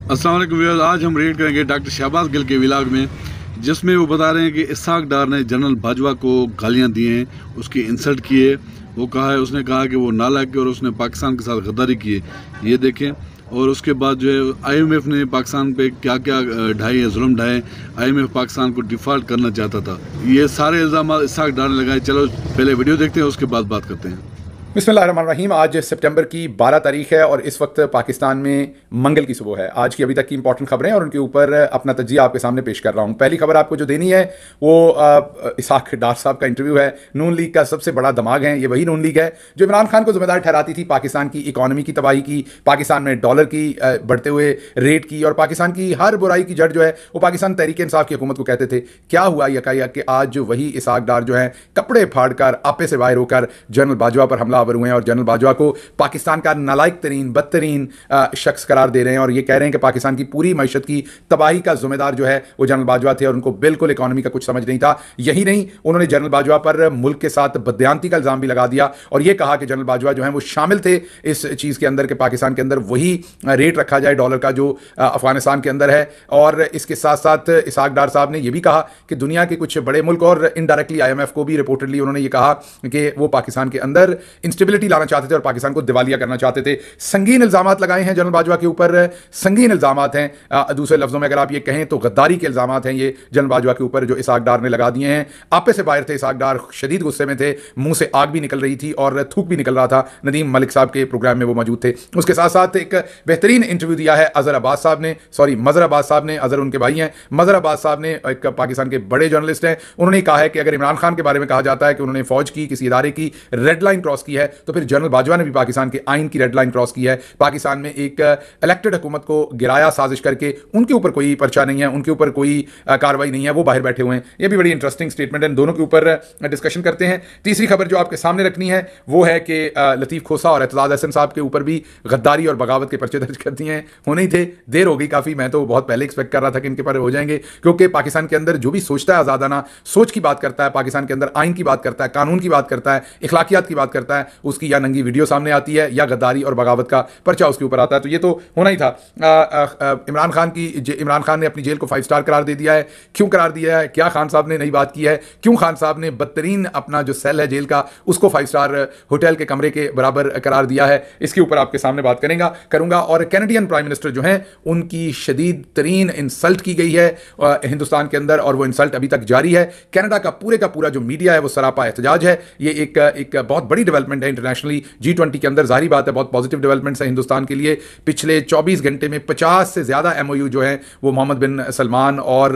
अस्सलाम वालेकुम व्यूअर्स, आज हम रेड करेंगे डॉक्टर शहबाज गिल के व्लॉग में, जिसमें वो बता रहे हैं कि इसहाक डार ने जनरल बाजवा को गालियां दी हैं, उसकी इंसल्ट की है। वो कहा है, उसने कहा कि वो नालायक है और उसने पाकिस्तान के साथ गद्दारी की है। ये देखें। और उसके बाद जो है IMF ने पाकिस्तान पे क्या क्या ढाए हैं, जुल्म ढाए। IMF पाकिस्तान को डिफ़ॉल्ट करना चाहता था। ये सारे इल्ज़ाम इसहाक डार ने लगाए। चलो पहले वीडियो देखते हैं, उसके बाद बात करते हैं। बिस्मिल्लाहिर्रहमानिर्रहीम। आज सितंबर की 12 तारीख है और इस वक्त पाकिस्तान में मंगल की सुबह है। आज की अभी तक की इंपॉर्टेंट खबरें और उनके ऊपर अपना तजिया आपके सामने पेश कर रहा हूं। पहली खबर आपको जो देनी है वो इसहाक डार साहब का इंटरव्यू है। नून लीग का सबसे बड़ा दिमाग है, ये वही नून लीग है जो इमरान खान को जिम्मेदार ठहराती थी पाकिस्तान की इकॉनमी की तबाही की, पाकिस्तान में डॉलर की बढ़ते हुए रेट की, और पाकिस्तान की हर बुराई की जड़ जो है वो पाकिस्तान तहरीक इंसाफ की हुकूमत को कहते थे। क्या हुआ यकायक कि आज वही इसहाक डार जो है कपड़े फाड़कर आपे से बाहर होकर जनरल बाजवा पर हमलावर हुए हैं और जनरल बाजवा को पाकिस्तान का नालायक तरीन बदतरीन शख्स करार दे रहे हैं और ये कह रहे हैं कि पाकिस्तान की पूरी मईशत की तबाही का जिम्मेदार जो है वो जनरल बाजवा थे और उनको बिल्कुल इकॉनमी का कुछ समझ नहीं था। यही नहीं, उन्होंने जनरल बाजवा पर मुल्क के साथ बदयांती का इल्जाम भी लगा दिया और ये कहा कि जनरल बाजवा जो है वो शामिल थे इस चीज़ के अंदर कि पाकिस्तान के अंदर वही रेट रखा जाए डॉलर का जो अफगानिस्तान के अंदर है। और इसके साथ साथ इसहाक डार साहब ने यह भी कहा कि दुनिया के कुछ बड़े मुल्क और इनडायरेक्टली IMF को भी रिपोर्टेडली उन्होंने ये कहा कि वो पाकिस्तान के अंदर इंस्टेबिलिटी लाना चाहते थे और पाकिस्तान को दिवालिया करना चाहते थे। संगीन इल्जामात लगाए हैं जनरल बाजवा के ऊपर, संगीन इल्जामात हैं। दूसरे लफ्जों में अगर आप ये कहें तो गद्दारी के इल्जामात हैं ये जनरल बाजवा के ऊपर जो इसहाक डार ने लगा दिए हैं। आपे से बाहर थे इसहाक डार, शदीद गुस्से में थे, मुंह से आग भी निकल रही थी और थूक भी निकल रहा था। नदीम मलिक साहब के प्रोग्राम में वो मौजूद थे। उसके साथ साथ एक बेहतरीन इंटरव्यू दिया है अजहर अब्बास साहब ने, सॉरी मजहर अब्बास साहब ने, अजहर उनके भाई हैं। मजहर अब्बास साहब ने एक पाकिस्तान के बड़े जर्नलिस्ट हैं। उन्होंने कहा है कि अगर इमरान खान के बारे में कहा जाता है कि उन्होंने फौज की किसी इदारे की रेड लाइन क्रॉस की है तो फिर जनरल बाजवा ने भी पाकिस्तान के आइन की रेड लाइन क्रॉस की है। पाकिस्तान में एक इलेक्टेड हुकूमत को गिराया साजिश करके, उनके ऊपर कोई पर्चा नहीं है, उनके ऊपर कोई कार्रवाई नहीं है, वो बाहर बैठे हुए हैं। ये भी बड़ी इंटरेस्टिंग स्टेटमेंट है। इन दोनों के ऊपर डिस्कशन करते हैं। तीसरी खबर जो आपके सामने रखनी है वो है कि लतीफ़ खोसा और एतजाज़ अहसन साहब के ऊपर भी गद्दारी और बगावत के पर्चे दर्ज कर दिए हैं। होने ही थे, देर हो गई काफ़ी। मैं तो बहुत पहले एक्सपेक्ट कर रहा था कि इनके पर हो जाएंगे, क्योंकि पाकिस्तान के अंदर जो भी सोचता है आज़ादाना सोच की बात करता है, पाकिस्तान के अंदर आइन की बात करता है, कानून की बात करता है, इखलाकियात की बात करता है, उसकी या नंगी वीडियो सामने आती है या गद्दारी और बगावत का पर्चा उसके ऊपर आता है। तो ये तो होना ही था। इमरान खान ने अपनी जेल को 5 स्टार करार दे दिया है। क्यों करार दिया है? क्या खान साहब ने नई बात की है? क्यों खान साहब ने बदतरीन अपना जो सेल है जेल का उसको 5 स्टार होटल के कमरे के बराबर करार दिया है? इसके ऊपर आपके सामने बात करूंगा। और कैनेडियन प्राइम मिनिस्टर जो हैं उनकी शदीद तरीन इंसल्ट की गई है हिंदुस्तान के अंदर और वो इंसल्ट अभी तक जारी है। कनाडा का पूरा जो मीडिया है वो सरापा एहतजाज है। ये एक बहुत बड़ी डेवलपमेंट है इंटरनेशनली G20 के अंदर। जाहिर बात है बहुत पॉजिटिव डेवलपमेंट्स है हिंदुस्तान के लिए। पिछले 24 घंटे में 50 से ज़्यादा MOU जो है वो मोहम्मद बिन सलमान और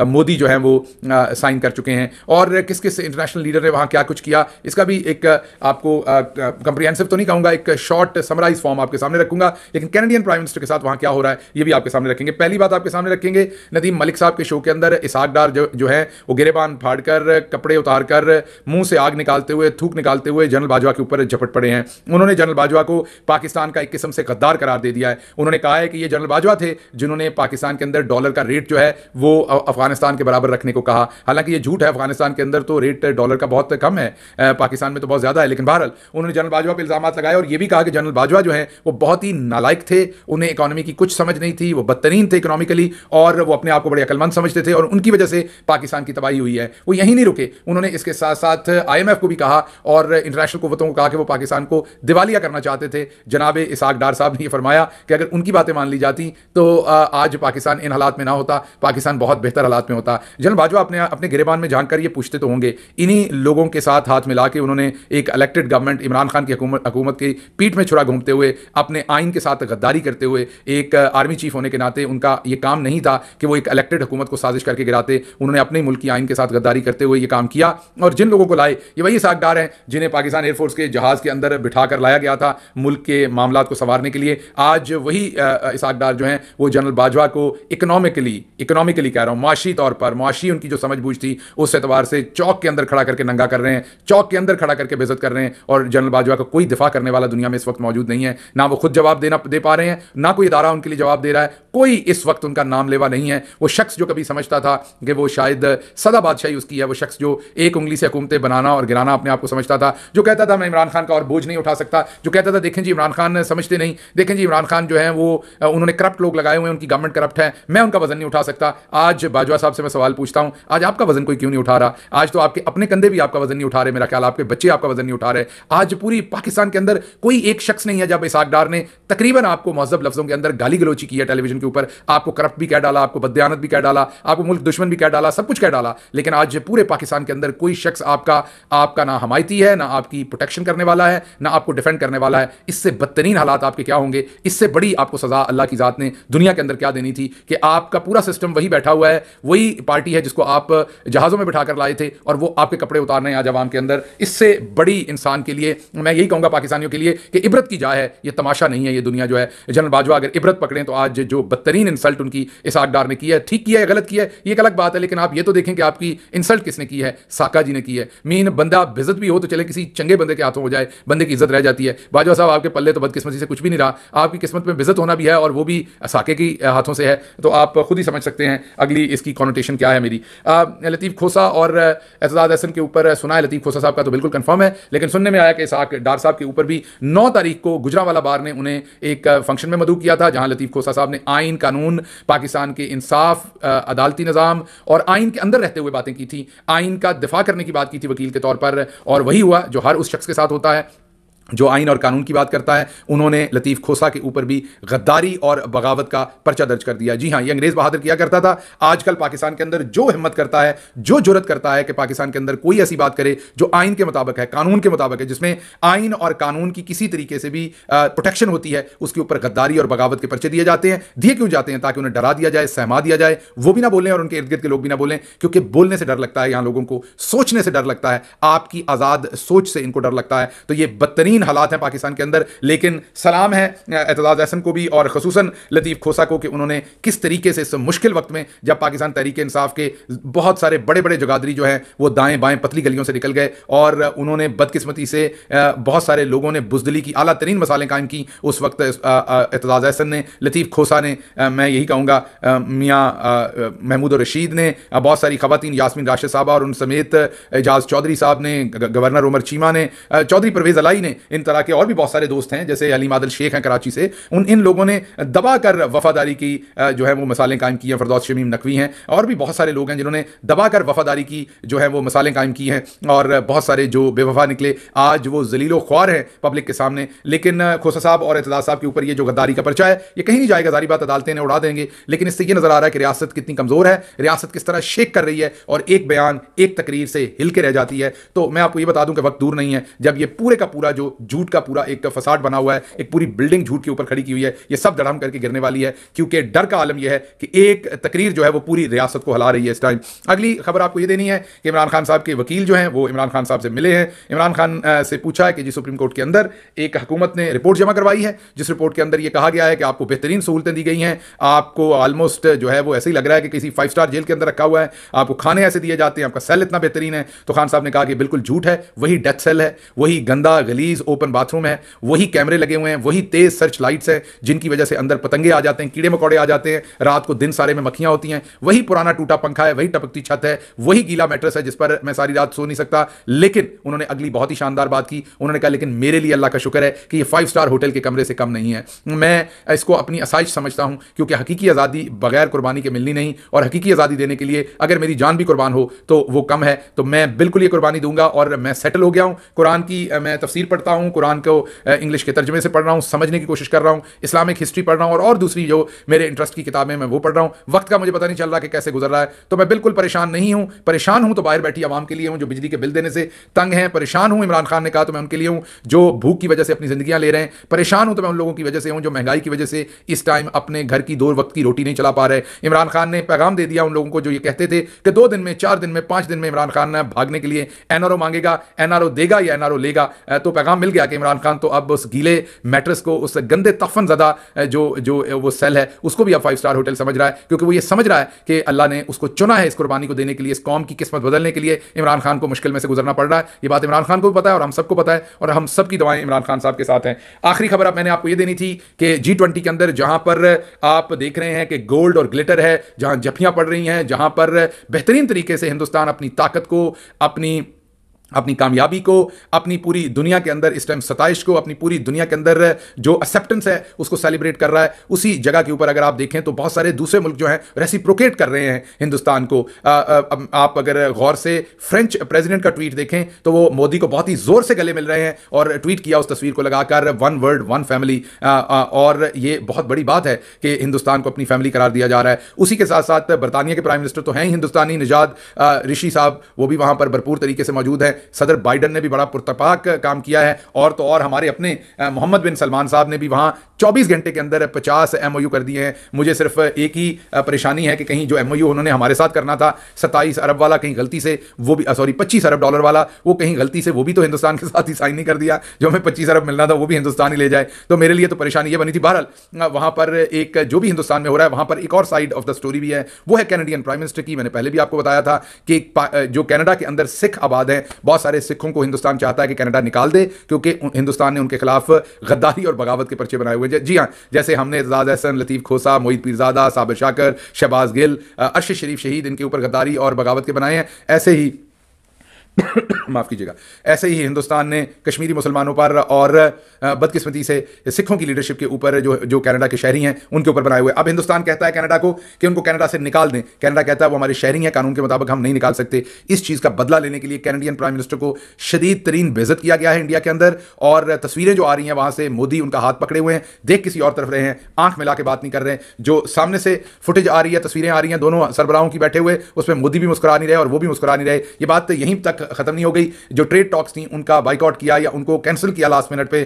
मोदी जो है वो साइन कर चुके हैं। और किस किस इंटरनेशनल लीडर ने वहाँ क्या कुछ किया इसका भी एक आपको कंप्रिहेंसिव तो नहीं कहूँगा, एक शॉर्ट समराइज फॉर्म आपके सामने रखूंगा। लेकिन कैनेडियन प्राइम मिनिस्टर के साथ वहाँ क्या हो रहा है ये भी आपके सामने रखेंगे। पहली बात आपके सामने रखेंगे, नदीम मलिक साहब के शो के अंदर इसहाक डार जो है वो गिरेबान फाड़कर, कपड़े उतारकर, मुंह से आग निकालते हुए, थूक निकालते हुए जनरल बाजवा के ऊपर झपट पड़े हैं। उन्होंने जनरल बाजवा को पाकिस्तान का एक किस्म से गद्दार करार दे दिया है। उन्होंने कहा है कि ये जनरल बाजवा थे जिन्होंने पाकिस्तान के अंदर डॉलर का रेट जो है वो अफगानिस्तान के बराबर रखने को कहा। हालांकि ये झूठ है, अफगानिस्तान के अंदर तो रेट डॉलर का बहुत कम है, पाकिस्तान में तो बहुत ज़्यादा है। लेकिन बहरहाल उन्होंने जनरल बाजवा पर इल्जाम लगाए और ये भी कहा कि जनरल बाजवा जो है वो बहुत ही नालायक थे, उन्हें इकॉनमी की कुछ समझ नहीं थी, वो बदतरीन थे इकोनॉमिकली और वो अपने आप को बड़े अकलमंद समझते थे और उनकी वजह से पाकिस्तान की तबाही हुई है। वो यहीं नहीं रुके, उन्होंने इसके साथ साथ IMF को भी कहा और इंटरनेशनल कुव्वतों को कहा कि वो पाकिस्तान को दिवालिया करना चाहते थे। जनाब इसहाक डार साहब ने ये फरमाया कि अगर उनकी बातें मान ली जाती तो आज पाकिस्तान इन हालात में ना होता, पाकिस्तान बहुत बेहतर हालात में होता। जनरल बाजवा अपने गिरेबान में जानकर ये पूछते तो होंगे। इन्हीं लोगों के साथ हाथ मिला के उन्होंने एक इलेक्टेड गवर्नमेंट, इमरान खान की हुकूमत की पीठ में छुरा घूमते हुए, अपने आइन के साथ गद्दारी करते हुए, एक आर्मी चीफ होने के नाते उनका ये काम नहीं था कि वो एक इलेक्टेड हुकूमत को साजिश करके गिराते। उन्होंने अपने मुल्क की आइन के साथ गद्दारी करते हुए ये काम किया और जिन लोगों को लाए ये वही इसहाक डार हैं जिन्हें पाकिस्तान एयरफोर्स के जहाज़ के अंदर बिठा कर लाया गया था मुल्क के मामलात को संवारने के लिए। आज वही इसहाक डार जो हैं वो जनरल बाजवा को इकोनॉमिकली कह रहा हूँ, माशी तौर पर, माशी उनकी जो समझ बूझ थी उस एतबार से चौक के अंदर खड़ा करके नंगा कर रहे हैं, चौक के अंदर खड़ा करके बेइज्जत कर रहे हैं। और जनरल बाजवा का कोई दिफा करने वाला दुनिया में इस वक्त मौजूद नहीं है। ना वो खुद जवाब दे पा रहे हैं, ना कोई इदारा उनके लिए जवाब दे रहा है, कोई इस वक्त उनका नाम लेवा नहीं है। वो शख्स जो कभी समझता था कि वो शायद सदा बादशाही उसकी है, वो शख्स जो एक उंगली से हुकूमतें बनाना और गिराना अपने आप को समझता था, जो कहता था मैं इमरान खान का और बोझ नहीं उठा सकता, जो कहता था देखें जी इमरान खान समझते नहीं, देखें जी इमरान खान जो है वो उन्होंने करप्ट लोग लगाए हुए हैं, उनकी गवर्नमेंट करप्ट है, मैं उनका वजन नहीं उठा सकता। आज बाजवा साहब से मैं सवाल पूछता हूं, आज आपका वजन कोई क्यों नहीं उठा रहा? आज तो आपके अपने कंधे भी आपका वजन नहीं उठा रहे, मेरा ख्याल आपके बच्चे आपका वजन नहीं उठा रहे। आज पूरी पाकिस्तान के अंदर कोई एक शख्स नहीं है जब इसहाक डार ने तकरीबन आपको महज़ब लफ्जों के अंदर गाली गलोची की है टेलीविजन के ऊपर, आपको करप्ट भी कह डाला, आपको बददियानत भी कह डाला, आपको मुल्क दुश्मन भी कह डाला, सब कुछ कह डाला, लेकिन आज पूरे पाकिस्तान के अंदर कोई शख्स आपका ना हमायती है, ना आपकी प्रोटेक्शन करने वाला है, ना आपको डिफेंड करने वाला है। इससे बदतरीन हालात आपके क्या होंगे? इससे बड़ी आपको सजा अल्लाह की जात ने दुनिया के अंदर क्या देनी थी कि आपका पूरा सिस्टम वही बैठा हुआ है, वही पार्टी है जिसको आप जहाज़ों में बिठाकर लाए थे और वो आपके कपड़े उतार रहे हैं आज अवाम के अंदर। इससे बड़ी इंसान के लिए मैं यही कहूंगा पाकिस्तानियों के लिए कि इबरत की जाए है, ये तमाशा नहीं है ये दुनिया जो है। जनरल बाजवा अगर इबरत पकड़ें तो आज जो बदतरीन इंसल्ट उनकी इसहाक डार ने की है, ठीक किया है गलत किया है ये एक अलग बात है, लेकिन आप ये तो देखें कि आपकी इंसल्ट किसने की है? साका जी ने की है। मीन बंदा बेइज्जत भी हो तो चले किसी चंगे बंदे के हाथों हो जाए, बंदे की इज्जत रह जाती है। बाजवा साहब आपके पल्ले तो बदकिस्मती से कुछ भी नहीं रहा, आपकी किस्मत में बेइज्जत होना भी है और वो भी साके की हाथों से है, तो आप खुद ही समझ सकते हैं अगली इसकी कॉनोटेशन क्या है मेरी। लतीफ़ खोसा और एतजाज़ हसन के ऊपर सुना है, लतीफ़ खोसा साहब का तो बिल्कुल कंफर्म है, लेकिन सुनने में आया कि इसहाक डार साहब के ऊपर भी 9 तारीख को गुजरांवाला बार ने उन्हें एक फंक्शन में मदऊ किया था, जहां लतीफ़ खोसा साहब ने आइन, कानून, पाकिस्तान के इंसाफ, अदालती निज़ाम और आइन के अंदर रहते हुए बातें की थी, आइन का दिफा करने की बात की थी वकील के तौर पर, और वही हुआ जो हर उस शख्स के साथ होता है जो आइन और कानून की बात करता है। उन्होंने लतीफ़ खोसा के ऊपर भी गद्दारी और बगावत का पर्चा दर्ज कर दिया। जी हाँ, ये अंग्रेज़ बहादुर किया करता था। आजकल पाकिस्तान के अंदर जो हिम्मत करता है, जो जुर्रत करता है कि पाकिस्तान के अंदर कोई ऐसी बात करे जो आइन के मुताबिक है, कानून के मुताबिक है, जिसमें आइन और कानून की किसी तरीके से भी प्रोटेक्शन होती है, उसके ऊपर गद्दारी और बगावत के पर्चे दिए जाते हैं। दिए क्यों जाते हैं? ताकि उन्हें डरा दिया जाए, सहमा दिया जाए, वो भी ना बोलें और उनके इर्द गिर्द के लोग भी ना बोलें, क्योंकि बोलने से डर लगता है यहाँ लोगों को, सोचने से डर लगता है, आपकी आज़ाद सोच से इनको डर लगता है। तो ये बदतरीन हालात हैं पाकिस्तान के अंदर, लेकिन सलाम है एतजाज़ हसन को भी और ख़ुसूसन लतीफ़ खोसा को कि उन्होंने किस तरीके से इस मुश्किल वक्त में, जब पाकिस्तान तहरीक इंसाफ के बहुत सारे बड़े बड़े जगादरी जो हैं वो दाएं बाएं पतली गलियों से निकल गए और उन्होंने बदकिस्मती से बहुत सारे लोगों ने बुज़दिली की आला तरीन मसालें कायम की। उस वक्त एतजाज़ हसन ने, लतीफ़ खोसा ने, मैं यही कहूँगा मियाँ महमूद और रशीद ने, बहुत सारी ख़वातीन, यास्मीन राशिद साहबा और उन समेत एजाज चौधरी साहब ने, गवर्नर उमर चीमा ने, चौधरी परवेज़ अलाई ने, इन तरह के और भी बहुत सारे दोस्त हैं जैसे अलीम आदिल शेख हैं कराची से, इन लोगों ने दबा कर वफादारी की जो है वो मिसालें कायम की हैं। फरदौस शमीम नकवी हैं और भी बहुत सारे लोग हैं जिन्होंने दबा कर वफादारी की जो है वो मिसालें कायम की हैं, और बहुत सारे जो बेवफा निकले आज वो जलीलो ख्वार हैं पब्लिक के सामने। लेकिन खोसा साहब और एतजाज़ साहब के ऊपर ये जो गद्दारी का पर्चा है ये कहीं नहीं जाएगा, जारी बात अदालतें ने उड़ा देंगे, लेकिन इससे ये नजर आ रहा है कि रियासत कितनी कमजोर है, रियासत किस तरह शेक कर रही है और एक बयान, एक तकरीर से हिल के रह जाती है। तो मैं आपको ये बता दूं कि वक्त दूर नहीं है जब ये पूरे का पूरा जो झूठ का पूरा एक फसाड बना हुआ है, एक पूरी बिल्डिंग झूठ के ऊपर खड़ी की हुई है, ये सब धड़ाम करके गिरने वाली है, क्योंकि डर का आलम यह है कि एक तकरीर जो है वो पूरी रियासत को हिला रही है इस टाइम। अगली खबर आपको ये देनी है कि इमरान खान साहब के वकील जो हैं वो इमरान खान साहब से मिले हैं। इमरान खान से पूछा है कि जी सुप्रीम कोर्ट के अंदर एक हुकूमत ने रिपोर्ट जमा करवाई है, जिस रिपोर्ट के अंदर ये कहा गया है कि आपको बेहतरीन सहूलतें दी गई हैं, आपको ऑलमोस्ट जो है वो ऐसे ही लग रहा है कि किसी 5 स्टार जेल के अंदर रखा हुआ है, आपको खाने ऐसे दिए जाते हैं, आपका सेल इतना बेहतरीन है। तो खान साहब ने कहा कि बिल्कुल झूठ है, वही डेथ सेल है, वही गंदा गलीज ओपन बाथरूम है, वही कैमरे लगे हुए हैं, वही तेज सर्च लाइट्स हैं जिनकी वजह से अंदर पतंगे आ जाते हैं, कीड़े मकोड़े आ जाते हैं, रात को दिन सारे में मक्खियां होती हैं, वही पुराना टूटा पंखा है, वही टपकती छत है, वही गीला मैट्रेस है जिस पर मैं सारी रात सो नहीं सकता। लेकिन उन्होंने अगली बहुत ही शानदार बात की, उन्होंने कहा लेकिन मेरे लिए अल्लाह का शुक्र है कि ये 5 स्टार होटल के कमरे से कम नहीं है। मैं इसको अपनी आसाइश समझता हूं, क्योंकि हकीकी आज़ादी बगैर कुर्बानी के मिलनी नहीं, और हकीकी आज़ादी देने के लिए अगर मेरी जान भी कुर्बान हो तो वो कम है। तो मैं बिल्कुल ये कुर्बानी दूंगा और मैं सेटल हो गया हूं। कुरान की मैं तफसीर पढ़ता हूं, कुरान को इंग्लिश के तर्जमे से पढ़ रहा हूं, समझने की कोशिश कर रहा हूं, इस्लामिक हिस्ट्री पढ़ रहा हूं और दूसरी जो मेरे इंटरेस्ट की किताबें मैं वो पढ़ रहा हूं। वक्त का मुझे पता नहीं चल रहा कि कैसे गुजर रहा है, तो मैं बिल्कुल परेशान नहीं हूं। परेशान हूं तो बाहर बैठी आवाम के लिए हूं जो बिजली के बिल देने से तंग हैं, परेशान हूं इमरान खान ने कहा तो मैं उनके लिए हूं जो भूख की वजह से अपनी जिंदगियां ले रहे हैं, परेशान हूं तो मैं उन लोगों की वजह से हूं जो महंगाई की वजह से इस टाइम अपने घर की 2 वक्त की रोटी नहीं चला पा रहे। इमरान खान ने पैगाम दे दिया उन लोगों को जो ये कहते थे कि 2 दिन में, 4 दिन में, 5 दिन में इमरान खान भागने के लिए एनआरओ मांगेगा, एनआरओ देगा या एनआरओ लेगा। तो पैगाम मिल गया कि इमरान खान तो अब उस गीले मैट्रेस को, उस गंदे तफन ज़दा जो वो सेल है उसको भी अब 5 स्टार होटल समझ रहा है, क्योंकि वो ये समझ रहा है कि अल्लाह ने उसको चुना है इस कुर्बानी को देने के लिए, इस कौम की किस्मत बदलने के लिए। इमरान खान को मुश्किल में से गुजरना पड़ रहा है, ये बात इमरान खान को भी पता है और हम सबको पता है, और हम सब की दुआएं इमरान खान साहब के साथ हैं। आखिरी खबर अब मैंने आपको ये देनी थी कि G20 के अंदर जहां पर आप देख रहे हैं कि गोल्ड और ग्लिटर है, जहां जफियां पड़ रही हैं, जहां पर बेहतरीन तरीके से हिंदुस्तान अपनी ताकत को, अपनी अपनी कामयाबी को, अपनी पूरी दुनिया के अंदर इस टाइम सताइश को, अपनी पूरी दुनिया के अंदर जो एक्सेप्टेंस है उसको सेलिब्रेट कर रहा है। उसी जगह के ऊपर अगर आप देखें तो बहुत सारे दूसरे मुल्क जो हैं रेसिप्रोकेट कर रहे हैं हिंदुस्तान को। आप अगर गौर से फ्रेंच प्रेसिडेंट का ट्वीट देखें तो वो मोदी को बहुत ही जोर से गले मिल रहे हैं और ट्वीट किया उस तस्वीर को लगाकर, वन वर्ल्ड वन फैमिली। और ये बहुत बड़ी बात है कि हिंदुस्तान को अपनी फैमिली करार दिया जा रहा है। उसी के साथ साथ बरतानिया के प्राइम मिनिस्टर तो हैं ही हिंदुस्तानी, निजाद ऋषि साहब, वो भी वहां पर भरपूर तरीके से मौजूद हैं। सदर बाइडन ने भी बड़ा पुरतपाक काम किया है। और तो और हमारे अपने मोहम्मद बिन सलमान साहब ने भी वहां 24 घंटे के अंदर 50 MOU कर दिए हैं। मुझे सिर्फ एक ही परेशानी है कि कहीं जो MOU उन्होंने हमारे साथ करना था 27 अरब वाला, कहीं गलती से वो भी 25 अरब डॉलर वाला, वो कहीं गलती से वो भी तो हिंदुस्तान के साथ ही साइन नहीं कर दिया। जो हमें 25 अरब मिलना था वो भी हिंदुस्तान ही ले जाए, तो मेरे लिए तो परेशानी ये बनी थी। बहरहाल वहां पर एक जो भी हिंदुस्तान में हो रहा है वहां पर एक और साइड ऑफ द स्टोरी भी है, वो है कैनेडियन प्राइम मिनिस्टर की। मैंने पहले भी आपको बताया था कि जो कनाडा के अंदर सिख आबाद हैं, बहुत सारे सिखों को हिंदुस्तान चाहता है कि कनाडा निकाल दे, क्योंकि हिंदुस्तान ने उनके खिलाफ गद्दारी और बगावत के पर्चे बनाए हुए हैं। जी हाँ, जैसे हमने एजाज एहसन, लतीफ खोसा, मोहित पीरजादा, साबिर शाकर, शहबाज गिल, अरशद शरीफ शहीद, इनके ऊपर गद्दारी और बगावत के बनाए हैं। ऐसे ही माफ कीजिएगा, ऐसे ही हिंदुस्तान ने कश्मीरी मुसलमानों पर और बदकिस्मती से सिखों की लीडरशिप के ऊपर जो कनाडा के शहरी हैं उनके ऊपर बनाए हुए। अब हिंदुस्तान कहता है कनाडा को कि उनको कनाडा से निकाल दें। कनाडा कहता है वो हमारे शहरी हैं, कानून के मुताबिक हम नहीं निकाल सकते। इस चीज़ का बदला लेने के लिए कैनेडियन प्राइम मिनिस्टर को शदीद तरीन बेइज्जत किया गया है इंडिया के अंदर। और तस्वीरें जो आ रही हैं वहाँ से मोदी उनका हाथ पकड़े हुए हैं, देख किसी और तरफ रहे हैं, आंख मिला के बात नहीं कर रहे हैं। जो सामने से फुटेज आ रही है, तस्वीरें आ रही हैं दोनों सरबराहों की बैठे हुए, उसमें मोदी भी मुस्कुरा नहीं रहे और वो भी मुस्कुरा नहीं रहे। ये बात यहीं तक खत्म नहीं हो गई। जो ट्रेड टॉक्स थी उनका बाइकआउट किया या उनको कैंसिल किया लास्ट मिनट पे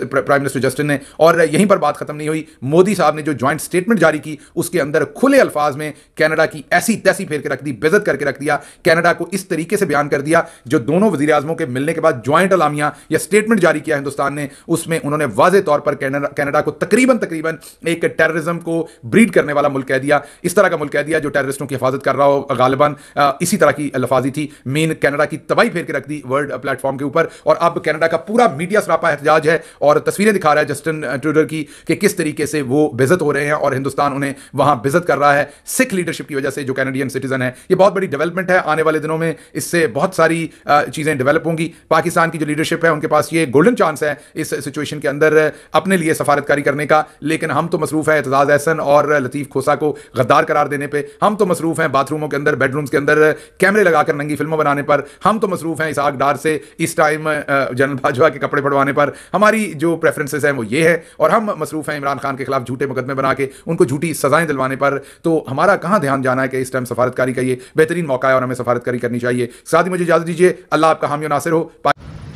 प्राइम मिनिस्टर जस्टिन ने, और यहीं पर बात खत्म नहीं हुई। मोदी साहब ने जो ज्वाइंट स्टेटमेंट जारी की उसके अंदर खुले अल्फाज में कनाडा की ऐसी तैसी फेर के रख दी, बेइज्जत करके रख दिया। कनाडा को इस तरीके से बयान कर दिया, जो दोनों वजीर आज़मों के मिलने के बाद ज्वाइंट अलामिया या स्टेटमेंट जारी किया हिंदुस्तान ने, उसमें उन्होंने वाज़े तौर पर कनाडा को तकरीबन एक टेररिज्म को ब्रीड करने वाला मुल्क कह दिया, इस तरह का मुल्क कह दिया जो टेररिस्टों की हिफाजत कर रहा हो। गालिबन इसी तरह की लफाजी थी। मेन कनाडा की तबाही फेर के रख दी वर्ल्ड प्लेटफॉर्म के ऊपर। और अब कनाडा का पूरा मीडिया सरापा एहतजाज है और तस्वीरें दिखा रहा है जस्टिन ट्रूडो की कि किस तरीके से वो बेइज्जत हो रहे हैं और हिंदुस्तान उन्हें वहां बेइज्जत कर रहा है सिख लीडरशिप की वजह से, जो कैनेडियन सिटीजन है। ये बहुत बड़ी डेवलपमेंट है। आने वाले दिनों में इससे बहुत सारी चीजें डेवलप होंगी। पाकिस्तान की जो लीडरशिप है उनके पास ये गोल्डन चांस है इस सिचुएशन के अंदर अपने लिए सफारतकारी करने का, लेकिन हम तो मसरूफ हैं एजाज एहसन और लतीफ खोसा को गद्दार करार देने पे। हम तो मसरूफ हैं बाथरूमों के अंदर, बेडरूम्स के अंदर कैमरे लगाकर नंगी फिल्मों बनाने पर। हम तो मसरूफ हैं इसहाक डार से इस टाइम जनरल बाजवा के कपड़े पड़वाने पर। हमारी जो प्रेफरेंसेस हैं वो ये है। और हम मसरूफ हैं इमरान खान के खिलाफ झूठे मुकदमे बना के उनको झूठी सजाएं दिलवाने पर। तो हमारा कहां ध्यान जाना है कि इस टाइम सफारतकारी का ये बेहतरीन मौका है और हमें सफारतकारी करनी चाहिए। साथ ही मुझे इजाजत दीजिए। अल्लाह आपका हामी और नासिर हो।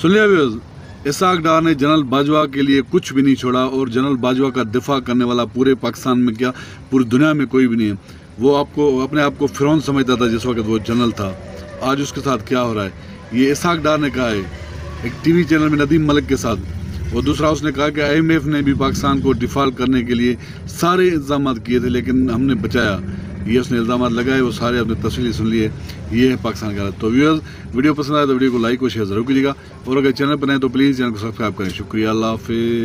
सुनिए, इसहाक डार ने जनरल बाजवा के लिए कुछ भी नहीं छोड़ा और जनरल बाजवा का दिफा करने वाला पूरे पाकिस्तान में क्या पूरी दुनिया में कोई भी नहीं है। वो अपने आप को फिरौन समझता था जिस वक्त वो जनरल था। आज उसके साथ क्या हो रहा है ये इसहाक डार ने कहा है एक टीवी चैनल में नदीम मलिक के साथ। और दूसरा उसने कहा कि IMF ने भी पाकिस्तान को डिफॉल्ट करने के लिए सारे इंतजाम किए थे लेकिन हमने बचाया। ये उसने इल्ज़ाम लगाए, वो सारे अपने तफसीली सुन लिए। ये है पाकिस्तान का। तो व्यूअर्स, वीडियो पसंद आए तो वीडियो को लाइक और शेयर जरूर कीजिएगा और अगर चैनल पर नए तो प्लीज़ चैनल को सब्सक्राइब करें। शुक्रिया, अल्लाह हाफिज़।